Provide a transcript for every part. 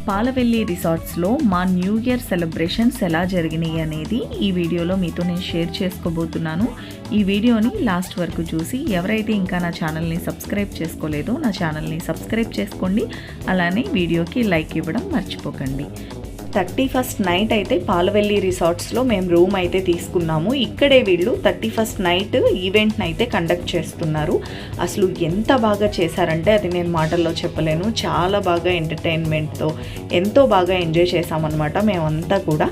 పాలవెల్లి రిసార్ట్స్లో మా new year celebrations ఎలా జరిగినాయి అనేది ఈ వీడియోలో మీతో నేను షేర్ చేసుకోబోతున్నాను. ఈ వీడియోని లాస్ట్ వరకు చూసి ఎవరైతే ఇంకా నా ఛానల్ని సబ్స్క్రైబ్ చేసుకోలేదో నా ఛానల్ని సబ్స్క్రైబ్ చేసుకోండి. అలానే వీడియోకి లైక్ ఇవ్వడం మర్చిపోకండి. 31st నైట్ అయితే పాలవెల్లి రిసార్ట్స్లో మేము రూమ్ అయితే తీసుకున్నాము. ఇక్కడే వీళ్ళు 31st నైట్ ఈవెంట్ని అయితే కండక్ట్ చేస్తున్నారు. అసలు ఎంత బాగా చేశారంటే అది నేను మాటల్లో చెప్పలేను. చాలా బాగా ఎంటర్టైన్మెంట్తో ఎంతో బాగా ఎంజాయ్ చేసామన్నమాట మేమంతా కూడా.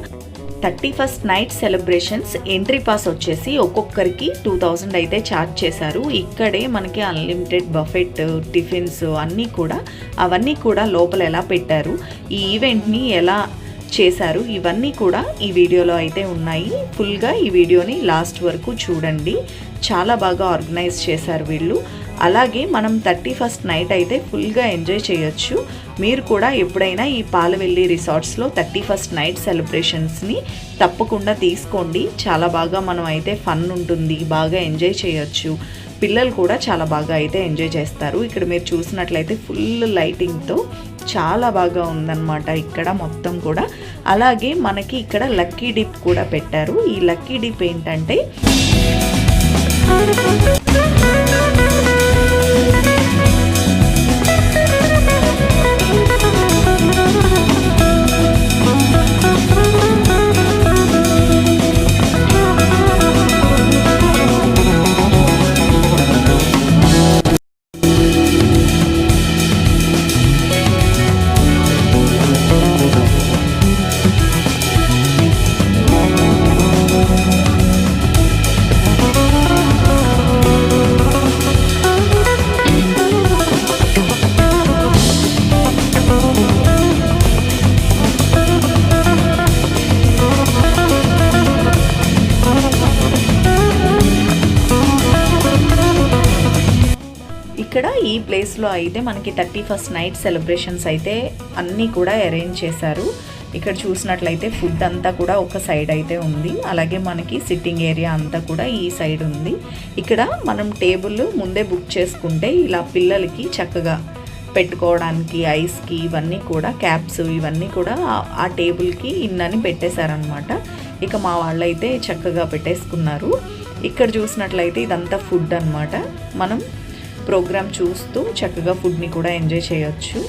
31st night celebrations entry pass వచ్చేసి ఒక్కొక్కరికి 2000 అయితే ఛార్జ్ చేశారు. ఇక్కడే మనకి అన్లిమిటెడ్ బఫెట్ టిఫిన్స్ అవన్నీ కూడా లోపల ఎలా పెట్టారు, ఈ ఈవెంట్ని ఎలా చేశారు, ఇవన్నీ కూడా ఈ వీడియోలో అయితే ఉన్నాయి. ఫుల్గా ఈ వీడియోని లాస్ట్ వరకు చూడండి. చాలా బాగా ఆర్గనైజ్ చేశారు వీళ్ళు. అలాగే మనం 31st నైట్ అయితే ఫుల్గా ఎంజాయ్ చేయొచ్చు. మీరు కూడా ఎప్పుడైనా ఈ పాలవెల్లి రిసార్ట్స్లో 31st నైట్ సెలబ్రేషన్స్ని తప్పకుండా తీసుకోండి. చాలా బాగా మనం అయితే ఫన్ ఉంటుంది, బాగా ఎంజాయ్ చేయొచ్చు. పిల్లలు కూడా చాలా బాగా అయితే ఎంజాయ్ చేస్తారు. ఇక్కడ మీరు చూసినట్లయితే ఫుల్ లైటింగ్తో చాలా బాగా ఉందన్నమాట ఇక్కడ మొత్తం కూడా. అలాగే మనకి ఇక్కడ లక్కీ డిప్ కూడా పెట్టారు. ఈ లక్కీ డిప్ ఏంటంటే ఇక్కడ ఈ ప్లేస్లో అయితే మనకి 31st నైట్ సెలబ్రేషన్స్ అయితే అన్నీ కూడా అరేంజ్ చేశారు. ఇక్కడ చూసినట్లయితే ఫుడ్ అంతా కూడా ఒక సైడ్ అయితే ఉంది. అలాగే మనకి సిట్టింగ్ ఏరియా అంతా కూడా ఈ సైడ్ ఉంది. ఇక్కడ మనం టేబుల్ ముందే బుక్ చేసుకుంటే ఇలా పిల్లలకి చక్కగా పెట్టుకోవడానికి ఐస్కి ఇవన్నీ కూడా క్యాప్స్ ఇవన్నీ కూడా ఆ టేబుల్కి ఇన్నని పెట్టేశారనమాట. ఇక మా వాళ్ళైతే చక్కగా పెట్టేసుకున్నారు. ఇక్కడ చూసినట్లయితే ఇదంతా ఫుడ్ అన్నమాట. మనం ప్రోగ్రామ్ చూస్తూ చక్కగా ఫుడ్ని కూడా ఎంజాయ్ చేయొచ్చు.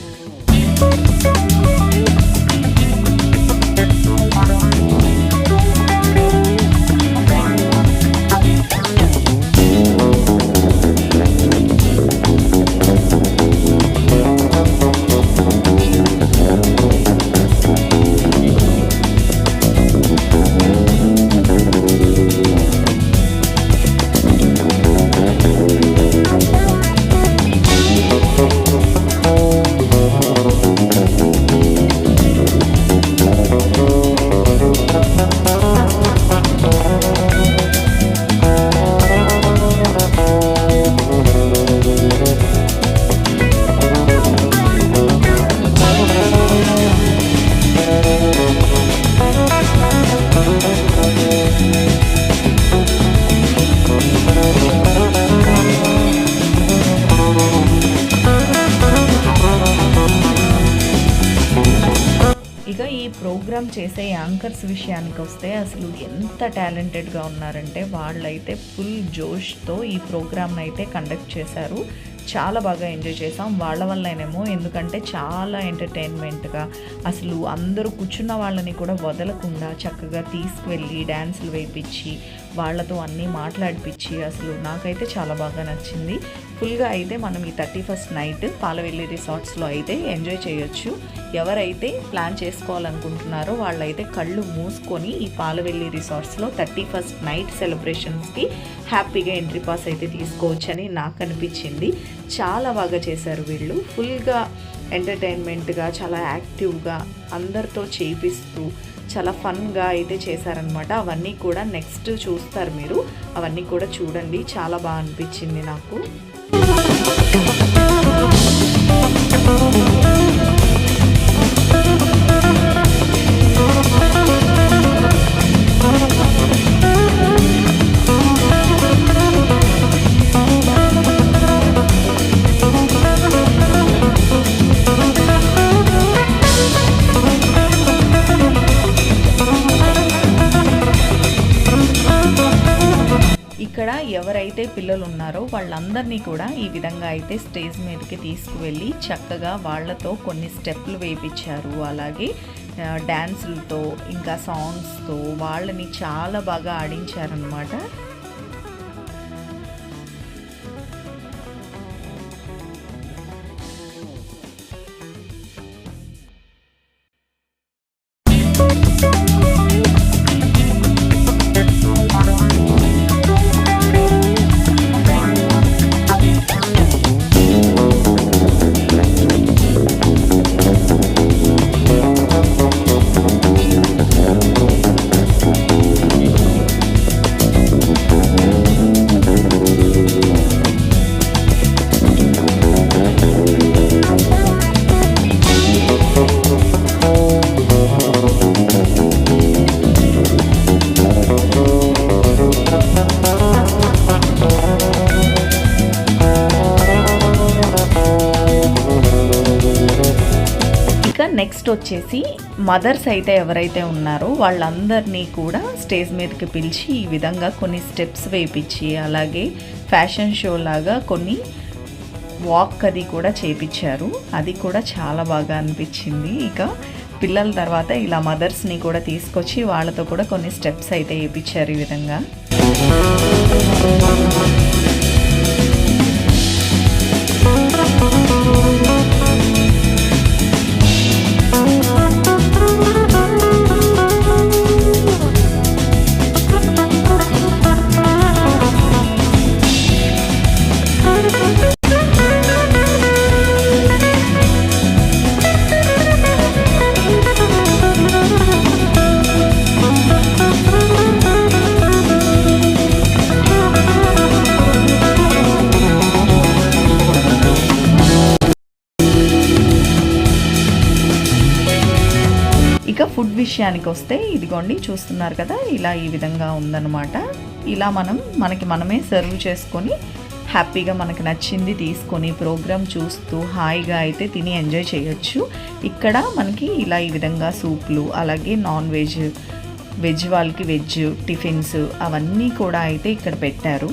ఇక ఈ ప్రోగ్రామ్ చేసే యాంకర్స్ విషయానికి వస్తే అసలు ఎంత టాలెంటెడ్గా ఉన్నారంటే వాళ్ళైతే ఫుల్ జోష్తో ఈ ప్రోగ్రామ్ని అయితే కండక్ట్ చేశారు. చాలా బాగా ఎంజాయ్ చేసాం వాళ్ళ వల్లనేమో. ఎందుకంటే చాలా ఎంటర్టైన్మెంట్గా అసలు అందరూ కూర్చున్న వాళ్ళని కూడా వదలకుండా చక్కగా తీసుకువెళ్ళి డ్యాన్సులు వేయించి వాళ్ళతో అన్నీ మాట్లాడిపించి అసలు నాకైతే చాలా బాగా నచ్చింది. ఫుల్గా అయితే మనం ఈ 31st నైట్ పాలవెల్లి రిసార్ట్స్లో అయితే ఎంజాయ్ చేయొచ్చు. ఎవరైతే ప్లాన్ చేసుకోవాలనుకుంటున్నారో వాళ్ళైతే కళ్ళు మూసుకొని ఈ పాలవెల్లి రిసార్ట్స్లో 31st నైట్ సెలబ్రేషన్స్కి హ్యాపీగా ఎంట్రీ పాస్ అయితే తీసుకోవచ్చని నాకు అనిపించింది. చాలా బాగా చేశారు వీళ్ళు. ఫుల్గా ఎంటర్టైన్మెంట్గా చాలా యాక్టివ్గా అందరితో చేపిస్తూ చాలా ఫన్గా అయితే చేశారనమాట. అవన్నీ కూడా నెక్స్ట్ చూస్తారు మీరు. అవన్నీ కూడా చూడండి. చాలా బాగా అనిపించింది నాకు. ఎవరైతే పిల్లలు ఉన్నారో వాళ్ళందరినీ కూడా ఈ విధంగా అయితే స్టేజ్ మీదకి తీసుకువెళ్ళి చక్కగా వాళ్ళతో కొన్ని స్టెప్పులు వేయించారు. అలాగే డ్యాన్సులతో ఇంకా సాంగ్స్తో వాళ్ళని చాలా బాగా ఆడించారనమాట. నెక్స్ట్ వచ్చేసి మదర్స్ అయితే ఎవరైతే ఉన్నారో వాళ్ళందరినీ కూడా స్టేజ్ మీదకి పిలిచి ఈ విధంగా కొన్ని స్టెప్స్ వేయించి అలాగే ఫ్యాషన్ షో లాగా కొన్ని వాక్ అది కూడా చేయించారు. అది కూడా చాలా బాగా అనిపించింది. ఇక పిల్లల తర్వాత ఇలా మదర్స్ని కూడా తీసుకొచ్చి వాళ్ళతో కూడా కొన్ని స్టెప్స్ అయితే వేయించారు ఈ విధంగా. ఇక ఫుడ్ విషయానికి వస్తే ఇదిగోండి చూస్తున్నారు కదా, ఇలా ఈ విధంగా ఉందన్నమాట. ఇలా మనమే సర్వ్ చేసుకొని హ్యాపీగా మనకి నచ్చింది తీసుకొని ప్రోగ్రామ్ చూస్తూ హాయిగా అయితే తిని ఎంజాయ్ చేయొచ్చు. ఇక్కడ మనకి ఇలా ఈ విధంగా సూప్లు అలాగే నాన్ వెజ్, వెజ్ వాళ్ళకి వెజ్ టిఫిన్స్ అవన్నీ కూడా అయితే ఇక్కడ పెట్టారు.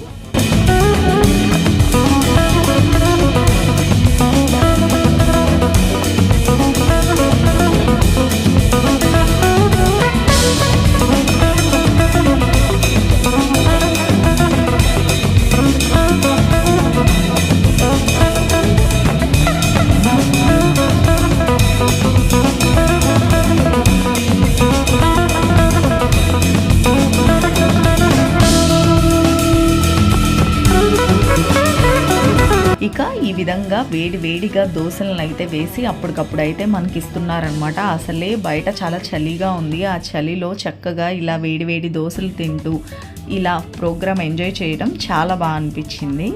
ఇక ఈ విధంగా వేడిగా దోశలను అయితే వేసి అప్పటికప్పుడు అయితే మనకి ఇస్తున్నారనమాట. అసలే బయట చాలా చలిగా ఉంది. ఆ చలిలో చక్కగా ఇలా వేడి దోశలు తింటూ ఇలా ప్రోగ్రామ్ ఎంజాయ్ చేయడం చాలా బాగా అనిపించింది.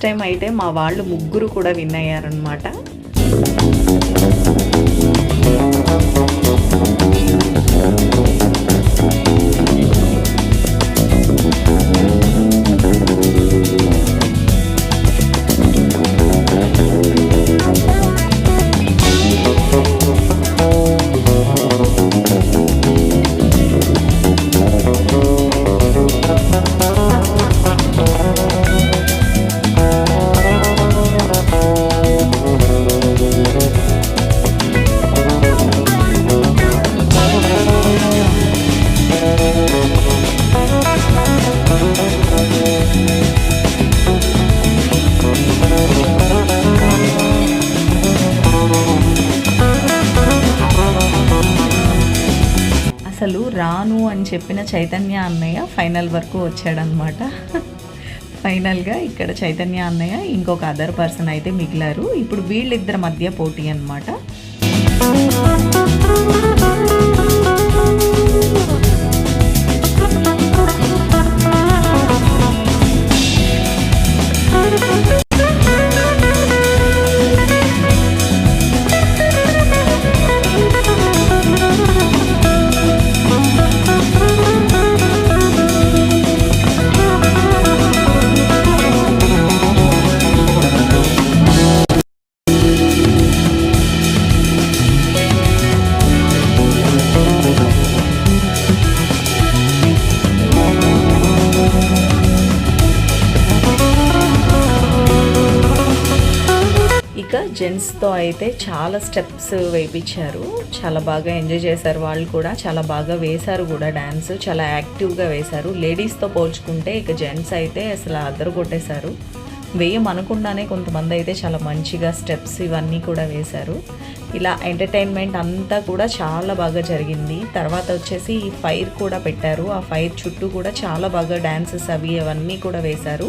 ఫస్ట్ టైం అయితే మా వాళ్ళు ముగ్గురు కూడా విన్ అయ్యారనమాట. అసలు రాను అని చెప్పిన చైతన్య అన్నయ్య ఫైనల్ వరకు వచ్చాడనమాట. ఫైనల్గా ఇక్కడ చైతన్య అన్నయ్య ఇంకొక అదర్ పర్సన్ అయితే మిగిలారు. ఇప్పుడు వీళ్ళిద్దరి మధ్య పోటీ అనమాట. జెంట్స్తో అయితే చాలా స్టెప్స్ వేయించారు. చాలా బాగా ఎంజాయ్ చేశారు. వాళ్ళు కూడా చాలా బాగా వేశారు కూడా. డ్యాన్స్ చాలా యాక్టివ్గా వేశారు. లేడీస్తో పోల్చుకుంటే ఇక జెంట్స్ అయితే అసలు అదరు కొట్టేశారు. వేయమనకుండానే కొంతమంది అయితే చాలా మంచిగా స్టెప్స్ ఇవన్నీ కూడా వేశారు. ఇలా ఎంటర్టైన్మెంట్ అంతా కూడా చాలా బాగా జరిగింది. తర్వాత వచ్చేసి ఈ ఫైర్ కూడా పెట్టారు. ఆ ఫైర్ చుట్టూ కూడా చాలా బాగా డ్యాన్సెస్ అవన్నీ కూడా వేశారు.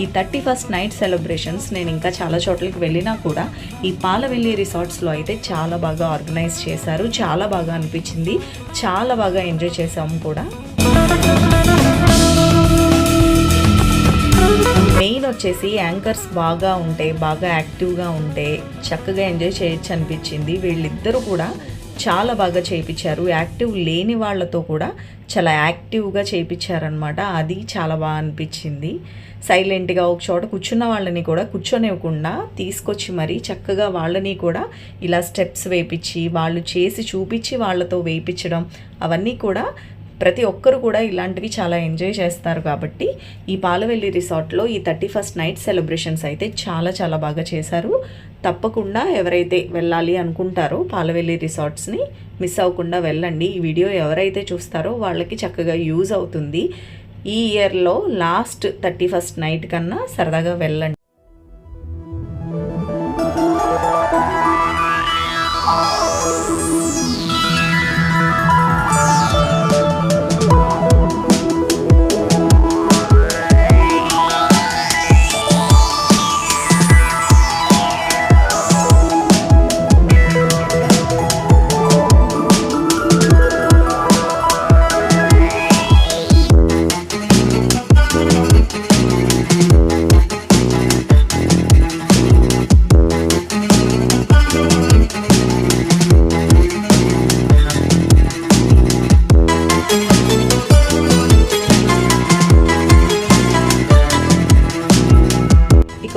ఈ 31st నైట్ సెలబ్రేషన్స్ నేను ఇంకా చాలా చోట్లకి వెళ్ళినా కూడా ఈ పాలవెల్లి రిసార్ట్స్లో అయితే చాలా బాగా ఆర్గనైజ్ చేశారు. చాలా బాగా అనిపించింది. చాలా బాగా ఎంజాయ్ చేసాము కూడా. మెయిన్ వచ్చేసి యాంకర్స్ బాగా ఉంటే, బాగా యాక్టివ్గా ఉంటే చక్కగా ఎంజాయ్ చేయొచ్చు అనిపించింది. వీళ్ళిద్దరూ కూడా చాలా బాగా చేయించారు. యాక్టివ్ లేని వాళ్ళతో కూడా చాలా యాక్టివ్గా చేయించారనమాట. అది చాలా బాగా అనిపించింది. సైలెంట్గా ఒక చోట కూర్చున్న వాళ్ళని కూడా కూర్చొనివ్వకుండా తీసుకొచ్చి మరీ చక్కగా వాళ్ళని కూడా ఇలా స్టెప్స్ వేయించి, వాళ్ళు చేసి చూపించి వాళ్ళతో వేయించడం అవన్నీ కూడా ప్రతి ఒక్కరు కూడా ఇలాంటివి చాలా ఎంజాయ్ చేస్తారు. కాబట్టి ఈ పాలవెల్లి రిసార్ట్లో ఈ 31st నైట్ సెలబ్రేషన్స్ అయితే చాలా చాలా బాగా చేశారు. తప్పకుండా ఎవరైతే వెళ్ళాలి అనుకుంటారో పాలవెల్లి రిసార్ట్స్ని మిస్ అవ్వకుండా వెళ్ళండి. ఈ వీడియో ఎవరైతే చూస్తారో వాళ్ళకి చక్కగా యూజ్ అవుతుంది. ఈ ఇయర్లో లాస్ట్ 31st నైట్ కన్నా సరదాగా వెళ్ళండి.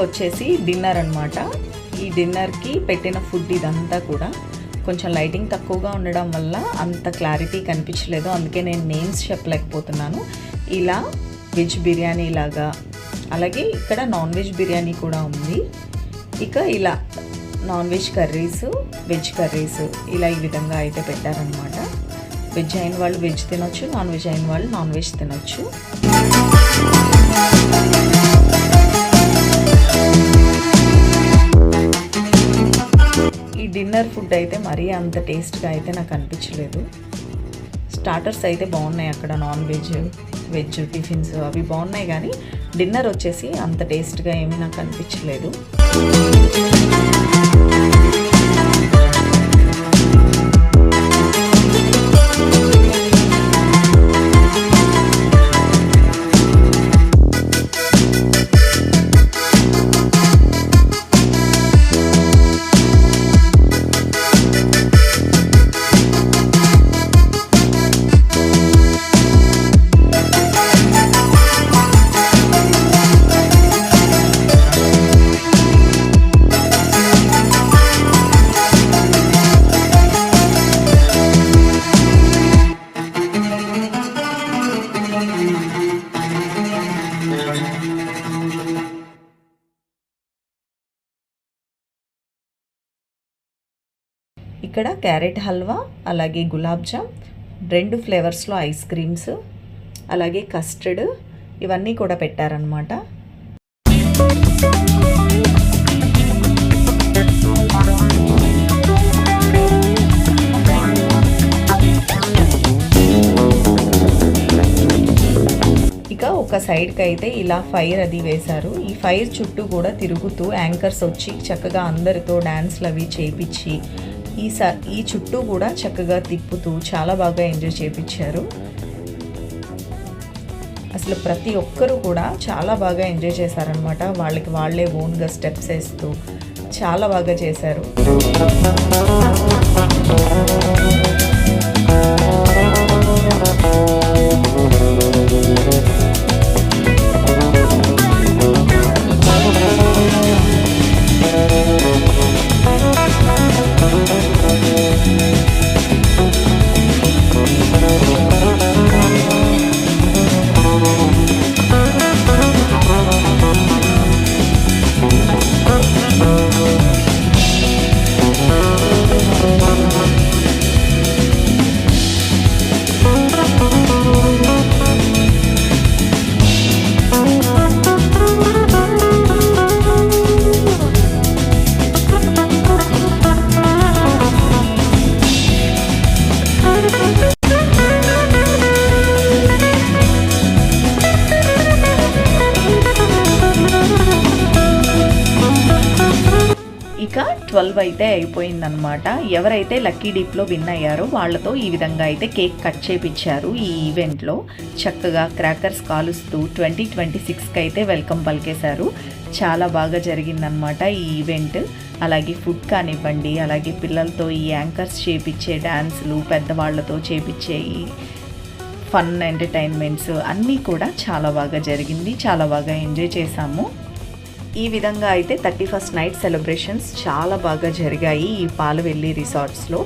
వచ్చేసి డిన్నర్ అనమాట. ఈ డిన్నర్కి పెట్టిన ఫుడ్ ఇదంతా కూడా కొంచెం లైటింగ్ తక్కువగా ఉండడం వల్ల అంత క్లారిటీ కనిపించలేదు. అందుకే నేను నేమ్స్ చెప్పలేకపోతున్నాను. ఇలా వెజ్ బిర్యానీ లాగా, అలాగే ఇక్కడ నాన్ వెజ్ బిర్యానీ కూడా ఉంది. ఇక ఇలా non veg curries, veg curries ఇలా ఈ విధంగా అయితే పెట్టారనమాట. వెజ్ అయిన వాళ్ళు వెజ్ తినొచ్చు, నాన్ వెజ్ అయిన వాళ్ళు నాన్ వెజ్ తినొచ్చు. ఈ డిన్నర్ ఫుడ్ అయితే మరీ అంత టేస్ట్గా అయితే నాకు అనిపించలేదు. స్టార్టర్స్ అయితే బాగున్నాయి అక్కడ, నాన్ వెజ్, వెజ్ టిఫిన్స్ అవి బాగున్నాయి, కానీ డిన్నర్ వచ్చేసి అంత టేస్ట్గా ఏమీ నాకు అనిపించలేదు. ఇక్కడ క్యారెట్ హల్వా, అలాగే గులాబ్ జామ్, 2 ఫ్లేవర్స్లో ఐస్ క్రీమ్స్, అలాగే కస్టర్డ్ ఇవన్నీ కూడా పెట్టారనమాట. ఇక ఒక సైడ్కి అయితే ఇలా ఫైర్ అది వేశారు. ఈ ఫైర్ చుట్టూ కూడా తిరుగుతూ యాంకర్స్ వచ్చి చక్కగా అందరితో డ్యాన్స్లు అవి చేయించి ఈ చుట్టూ కూడా చక్కగా తిప్పుతూ చాలా బాగా ఎంజాయ్ చేయించారు. అసలు ప్రతి ఒక్కరూ కూడా చాలా బాగా ఎంజాయ్ చేశారనమాట. వాళ్ళకి వాళ్ళే ఓన్గా స్టెప్స్ వేస్తూ చాలా బాగా చేశారు. ఇక 12 అయితే అయిపోయిందనమాట. ఎవరైతే లక్కీ డీప్లో విన్ అయ్యారో వాళ్ళతో ఈ విధంగా అయితే కేక్ కట్ చేయించారు. ఈ ఈవెంట్లో చక్కగా క్రాకర్స్ కాలుస్తూ 2026కి అయితే వెల్కమ్ పలికేశారు. చాలా బాగా జరిగిందనమాట ఈ ఈవెంట్. అలాగే ఫుడ్ కానివ్వండి, అలాగే పిల్లలతో ఈ యాంకర్స్ చేపించే డ్యాన్సులు, పెద్దవాళ్లతో చేపించే ఈ ఫన్ ఎంటర్టైన్మెంట్స్ అన్నీ కూడా చాలా బాగా జరిగింది. చాలా బాగా ఎంజాయ్ చేశాము. ఈ విధంగా అయితే 31st నైట్ సెలబ్రేషన్స్ చాలా బాగా జరిగాయి ఈ పాలవెల్లి రిసార్ట్స్లో.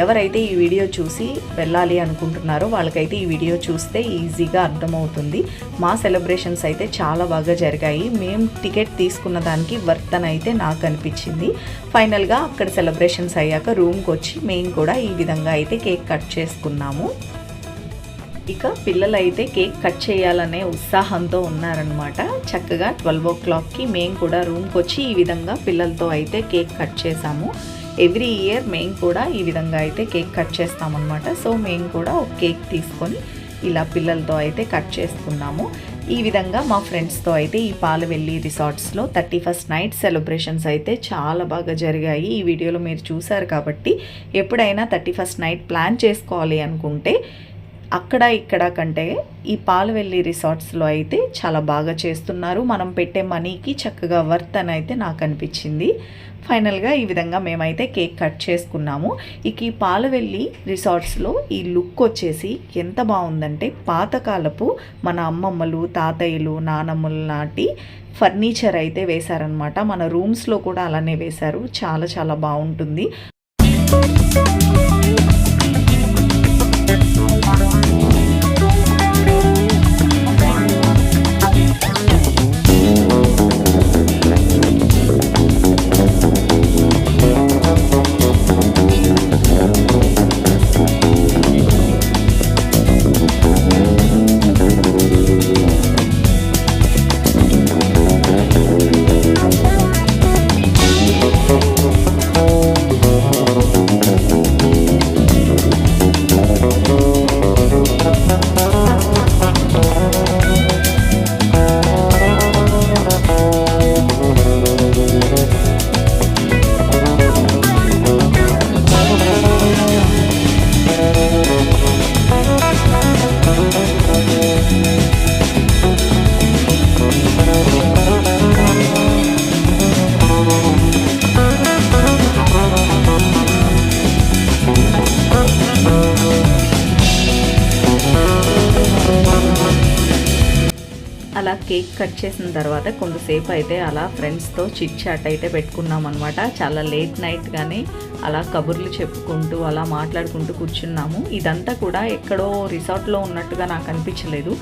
ఎవరైతే ఈ వీడియో చూసి వెళ్ళాలి అనుకుంటున్నారో వాళ్ళకైతే ఈ వీడియో చూస్తే ఈజీగా అర్థమవుతుంది. మా సెలబ్రేషన్స్ అయితే చాలా బాగా జరిగాయి. మేము టికెట్ తీసుకున్న దానికి వర్త్ అని అయితే నాకు అనిపించింది. ఫైనల్గా అక్కడ సెలబ్రేషన్స్ అయ్యాక రూమ్కి వచ్చి మేము కూడా ఈ విధంగా అయితే కేక్ కట్ చేసుకున్నాము. ఇక పిల్లలైతే కేక్ కట్ చేయాలనే ఉత్సాహంతో ఉన్నారనమాట. చక్కగా 12 o'clockకి మేము కూడా రూమ్కి వచ్చి ఈ విధంగా పిల్లలతో అయితే కేక్ కట్ చేసాము. ఎవ్రీ ఇయర్ మేము కూడా ఈ విధంగా అయితే కేక్ కట్ చేస్తామన్నమాట. సో మేము కూడా ఒక కేక్ తీసుకొని ఇలా పిల్లలతో అయితే కట్ చేసుకున్నాము. ఈ విధంగా మా ఫ్రెండ్స్తో అయితే ఈ పాలవెల్లి రిసార్ట్స్లో 31st నైట్ సెలబ్రేషన్స్ అయితే చాలా బాగా జరిగాయి. ఈ వీడియోలో మీరు చూసారు కాబట్టి ఎప్పుడైనా 31st నైట్ ప్లాన్ చేసుకోవాలి అనుకుంటే అక్కడ ఇక్కడ కంటే ఈ పాలవెల్లి రిసార్ట్స్లో అయితే చాలా బాగా చేస్తున్నారు. మనం పెట్టే మనీకి చక్కగా వర్త్ అని అయితే నాకు అనిపించింది. ఫైనల్గా ఈ విధంగా మేమైతే కేక్ కట్ చేసుకున్నాము. ఇక ఈ పాలవెల్లి రిసార్ట్స్లో ఈ లుక్ వచ్చేసి ఎంత బాగుందంటే పాతకాలపు మన అమ్మమ్మలు, తాతయ్యలు, నానమ్మల నాటి ఫర్నిచర్ అయితే వేశారనమాట. మన రూమ్స్లో కూడా అలానే వేశారు. చాలా చాలా బాగుంటుంది. అలా కేక్ కట్ చేసిన తర్వాత కొంతసేపు అయితే అలా ఫ్రెండ్స్తో చిట్ చాట్ అయితే పెట్టుకున్నాం అనమాట. చాలా లేట్ నైట్ కానీ అలా కబుర్లు చెప్పుకుంటూ అలా మాట్లాడుకుంటూ కూర్చున్నాము. ఇదంతా కూడా ఎక్కడో రిసార్ట్లో ఉన్నట్టుగా నాకు అనిపించలేదు.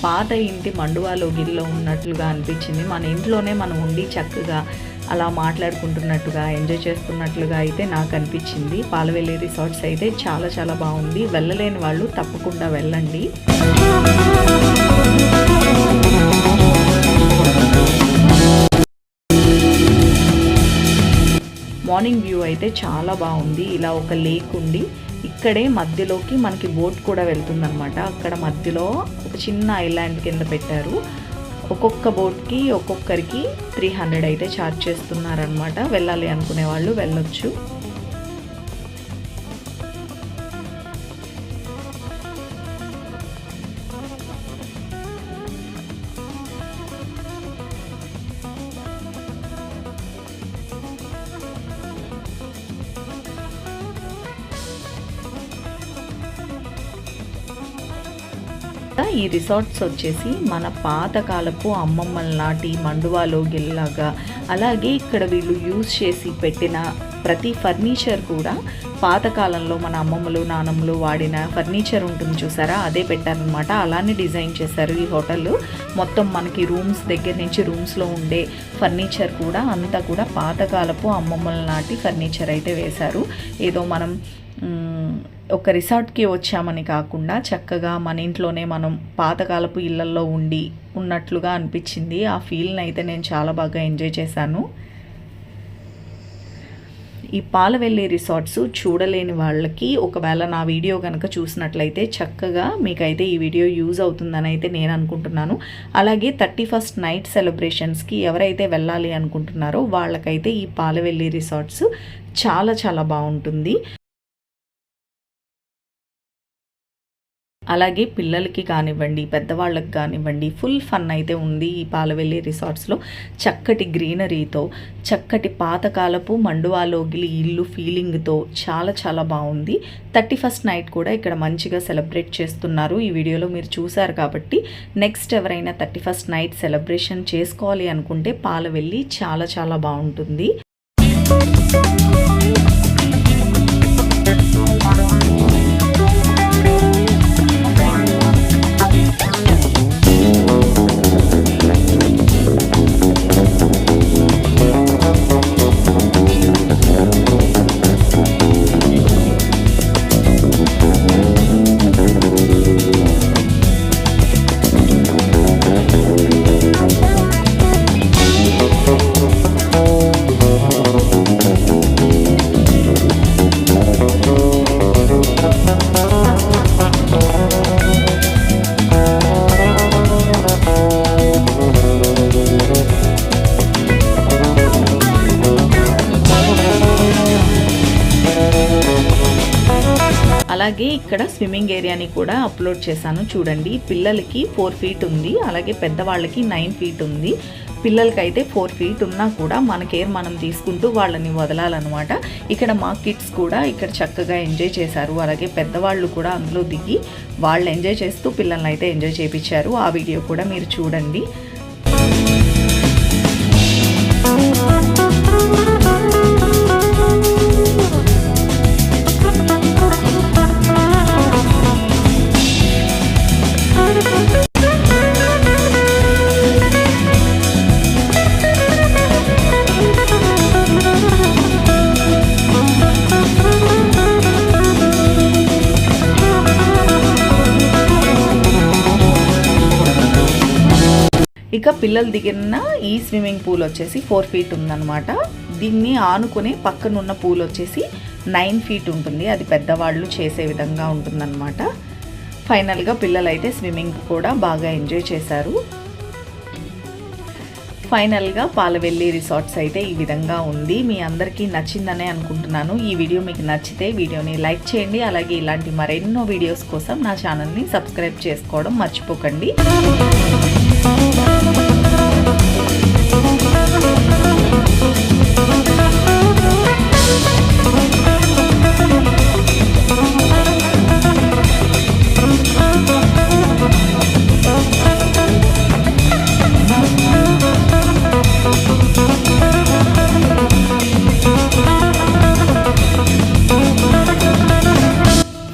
పాత ఇంటి మండువా లోగిల్లో ఉన్నట్లుగా అనిపించింది. మన ఇంట్లోనే మనం ఉండి చక్కగా అలా మాట్లాడుకుంటున్నట్టుగా ఎంజాయ్ చేస్తున్నట్లుగా అయితే నాకు అనిపించింది. పాలవెల్లి రిసార్ట్స్ అయితే చాలా చాలా బాగుంది. వెళ్ళలేని వాళ్ళు తప్పకుండా వెళ్ళండి. మార్నింగ్ వ్యూ అయితే చాలా బాగుంది. ఇలా ఒక లేక్ ఉండి ఇక్కడే మధ్యలోకి మనకి బోట్ కూడా వెళ్తుందనమాట. అక్కడ మధ్యలో ఒక చిన్న ఐలాండ్ కింద పెట్టారు. ఒక్కొక్క బోట్కి ఒక్కొక్కరికి 300 అయితే ఛార్జ్ చేస్తున్నారనమాట. వెళ్ళాలి అనుకునే వాళ్ళు వెళ్ళొచ్చు. ఈ రిసార్ట్స్ వచ్చేసి మన పాతకాలపు అమ్మమ్మల నాటి మండువాలో గిల్లాగా, అలాగే ఇక్కడ వీళ్ళు యూజ్ చేసి పెట్టిన ప్రతి ఫర్నిచర్ కూడా పాతకాలంలో మన అమ్మమ్మలు నానమ్మలు వాడిన ఫర్నిచర్ ఉంటుంది చూసారా, అదే పెట్టారనమాట. అలానే డిజైన్ చేశారు ఈ హోటల్. మొత్తం మనకి రూమ్స్ దగ్గర నుంచి రూమ్స్లో ఉండే ఫర్నిచర్ కూడా అంతా కూడా పాతకాలపు అమ్మమ్మల నాటి ఫర్నిచర్ అయితే వేశారు. ఏదో మనం ఒక రిసార్ట్కి వచ్చామని కాకుండా చక్కగా మన ఇంట్లోనే మనం పాతకాలపు ఇళ్ళల్లో ఉన్నట్లుగా అనిపించింది. ఆ ఫీల్ని అయితే నేను చాలా బాగా ఎంజాయ్ చేశాను. ఈ పాలవెల్లి రిసార్ట్స్ చూడలేని వాళ్ళకి ఒకవేళ నా వీడియో కనుక చూసినట్లయితే చక్కగా మీకైతే ఈ వీడియో యూజ్ అవుతుందని అయితే నేను అనుకుంటున్నాను. అలాగే 31st నైట్ సెలబ్రేషన్స్కి ఎవరైతే వెళ్ళాలి అనుకుంటున్నారో వాళ్ళకైతే ఈ పాలవెల్లి రిసార్ట్స్ చాలా చాలా బాగుంటుంది. అలాగే పిల్లలకి కానివ్వండి, పెద్దవాళ్ళకి కానివ్వండి, ఫుల్ ఫన్ అయితే ఉంది ఈ పాలవెల్లి రిసార్ట్స్లో. చక్కటి గ్రీనరీతో, చక్కటి పాతకాలపు మండువాలోగిలి ఇల్లు ఫీలింగ్తో చాలా చాలా బాగుంది. 31st నైట్ కూడా ఇక్కడ మంచిగా సెలబ్రేట్ చేస్తున్నారు. ఈ వీడియోలో మీరు చూసారు కాబట్టి నెక్స్ట్ ఎవరైనా 31st నైట్ సెలబ్రేషన్ చేసుకోవాలి అనుకుంటే పాలవెల్లి చాలా చాలా బాగుంటుంది. అలాగే ఇక్కడ స్విమ్మింగ్ ఏరియాని కూడా అప్లోడ్ చేశాను చూడండి. పిల్లలకి 4 feet ఉంది, అలాగే పెద్దవాళ్ళకి 9 feet ఉంది. పిల్లలకైతే 4 feet ఉన్నా కూడా మన కేర్ మనం తీసుకుంటూ వాళ్ళని వదలాలన్నమాట. ఇక్కడ మా కిడ్స్ కూడా ఇక్కడ చక్కగా ఎంజాయ్ చేశారు. అలాగే పెద్దవాళ్ళు కూడా అందులో దిగి వాళ్ళు ఎంజాయ్ చేస్తూ పిల్లల్ని అయితే ఎంజాయ్ చేయించారు. ఆ వీడియో కూడా మీరు చూడండి. ఇక పిల్లలు దిగిన ఈ స్విమ్మింగ్ పూల్ వచ్చేసి 4 feet ఉందన్నమాట. దీన్ని ఆనుకునే పక్కనున్న పూల్ వచ్చేసి 9 feet ఉంటుంది. అది పెద్దవాళ్ళు చేసే విధంగా ఉంటుందన్నమాట. ఫైనల్గా పిల్లలు అయితే స్విమ్మింగ్ కూడా బాగా ఎంజాయ్ చేశారు. ఫైనల్గా పాలవెల్లి రిసార్ట్స్ అయితే ఈ విధంగా ఉంది. మీ అందరికీ నచ్చిందనే అనుకుంటున్నాను. ఈ వీడియో మీకు నచ్చితే వీడియోని లైక్ చేయండి. అలాగే ఇలాంటి మరెన్నో వీడియోస్ కోసం నా ఛానల్ని సబ్స్క్రైబ్ చేసుకోవడం మర్చిపోకండి.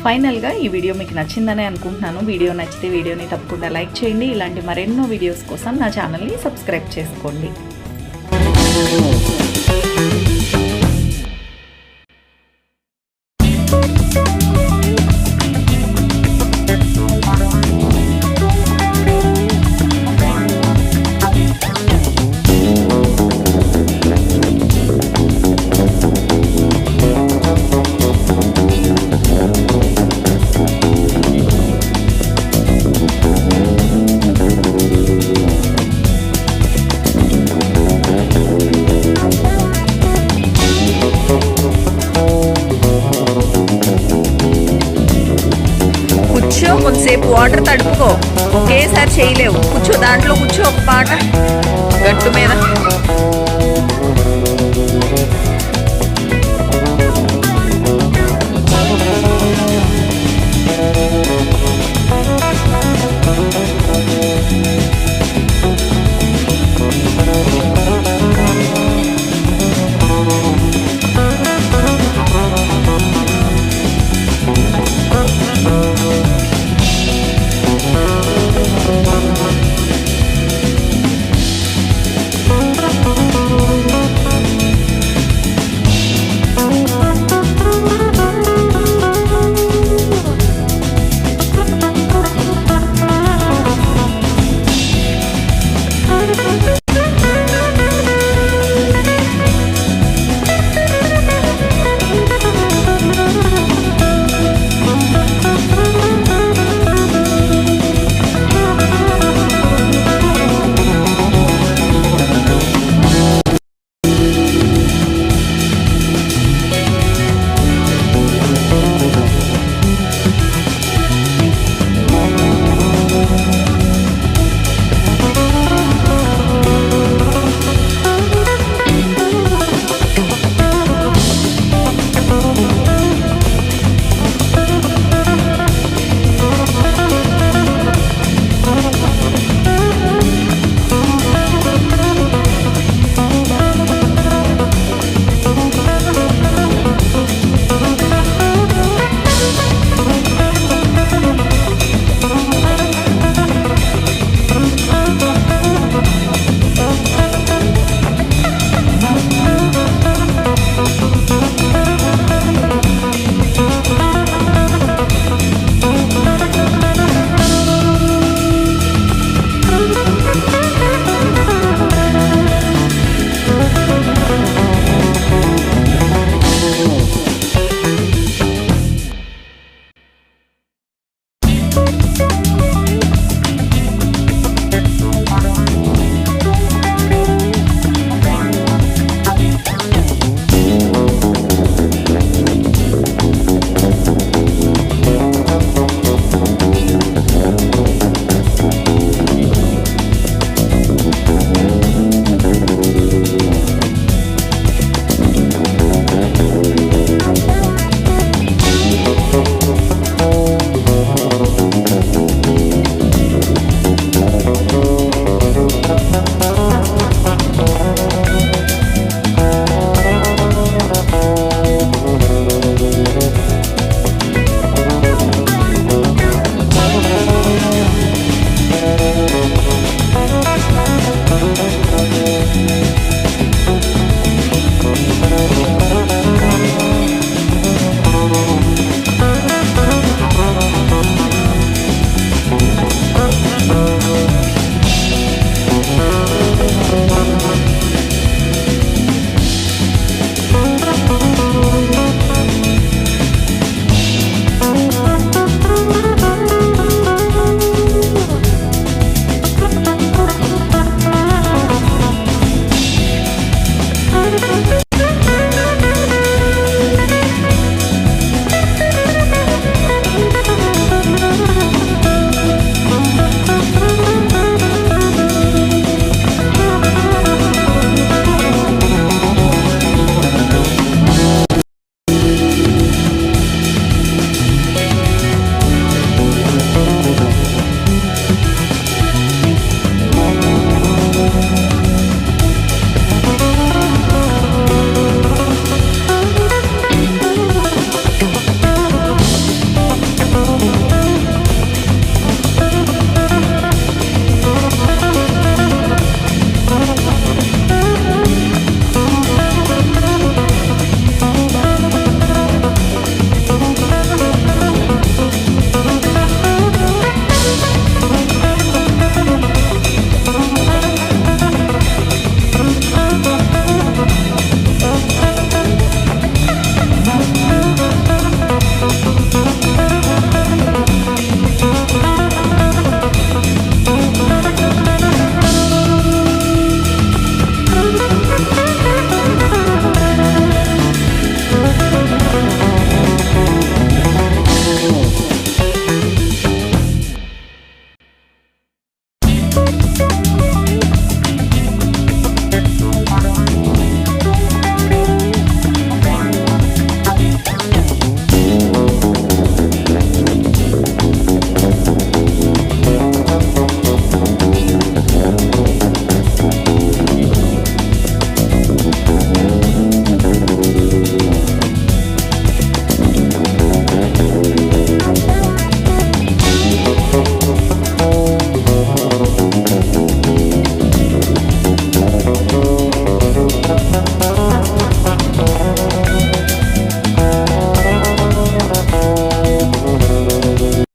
ఫైనల్గా ఈ వీడియో మీకు నచ్చిందనే అనుకుంటున్నాను. వీడియో నచ్చితే వీడియోని తప్పకుండా లైక్ చేయండి. ఇలాంటి మరెన్నో వీడియోస్ కోసం నా ఛానల్ని సబ్స్క్రైబ్ చేసుకోండి. కొంతసేపు వాటర్ తడుపుకో. ఒకేసారి చేయలేవు. కూర్చో, దాంట్లో కూర్చో. ఒక పాట గట్టు మీద.